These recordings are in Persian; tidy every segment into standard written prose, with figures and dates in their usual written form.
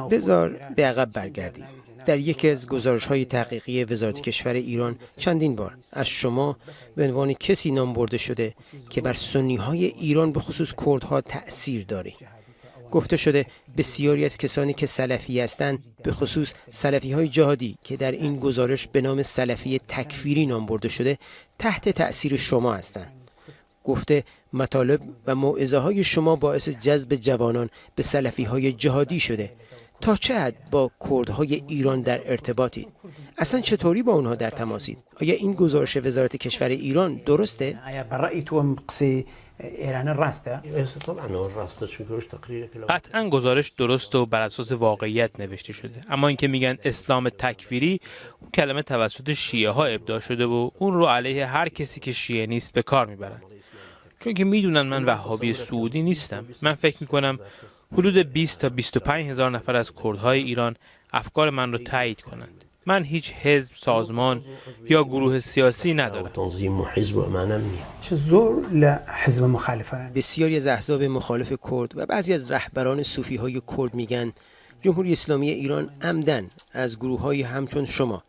بذار به عقب برگردیم. در یکی از گزارش‌های تحقیقی وزارت کشور ایران چندین بار از شما به عنوان کسی نام برده شده که بر سنی‌های ایران به خصوص کردها تأثیر داری. گفته شده بسیاری از کسانی که سلفی هستند، به خصوص سلفی‌های جهادی که در این گزارش به نام سلفی تکفیری نام برده شده، تحت تأثیر شما هستند. گفته مطالب و موعظه‌های شما باعث جذب جوانان به سلفی‌های جهادی شده. تا چه حد با کردهای ایران در ارتباطید؟ اصلا چطوری با اونها در تماسید؟ آیا این گزارش وزارت کشور ایران درسته؟ قطعا گزارش درست و بر اساس واقعیت نوشته شده، اما اینکه میگن اسلام تکفیری، اون کلمه توسط شیعه ها ابداع شده و اون رو علیه هر کسی که شیعه نیست به کار میبرن. چون که میدونن من وهابی سعودی نیستم. من فکر میکنم حدود 20 تا 25 هزار نفر از کردهای ایران افکار من رو تایید کنند. من هیچ حزب، سازمان یا گروه سیاسی ندارم. بسیاری از احزاب مخالف کرد و بعضی از رهبران صوفی‌های کرد میگن جمهوری اسلامی ایران عمدن از گروه‌های همچون شما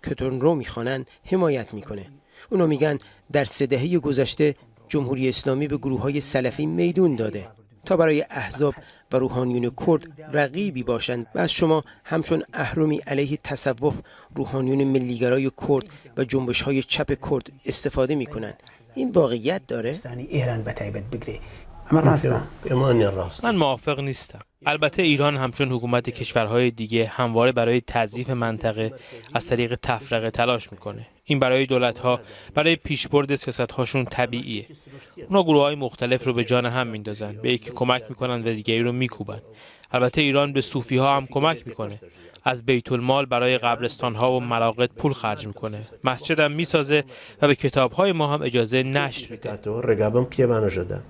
که تون رو میخوانن حمایت میکنه. اونا میگن در 3 دهه گذشته جمهوری اسلامی به گروه‌های سلفی میدون داده تا برای احزاب و روحانیون کرد رقیبی باشند و از شما همچون اهرمی علیه تصوف روحانیون ملیگرای کرد و جنبش‌های چپ کرد استفاده می‌کنند. این واقعیت داره؟ من موافق نیستم. البته ایران همچون حکومت کشورهای دیگه همواره برای تضعیف منطقه از طریق تفرقه تلاش میکنه. این برای دولت‌ها برای پیشبرد سیاست‌هاشون طبیعیه. اونا گروه‌های مختلف رو به جان هم میندازن، به یکی کمک میکنن و دیگری رو میکوبن. البته ایران به صوفی‌ها هم کمک میکنه. از بیت المال برای قبرستان‌ها و مراقد پول خرج میکنه. مسجد هم میسازه و به کتاب‌های ما هم اجازه نشر میده.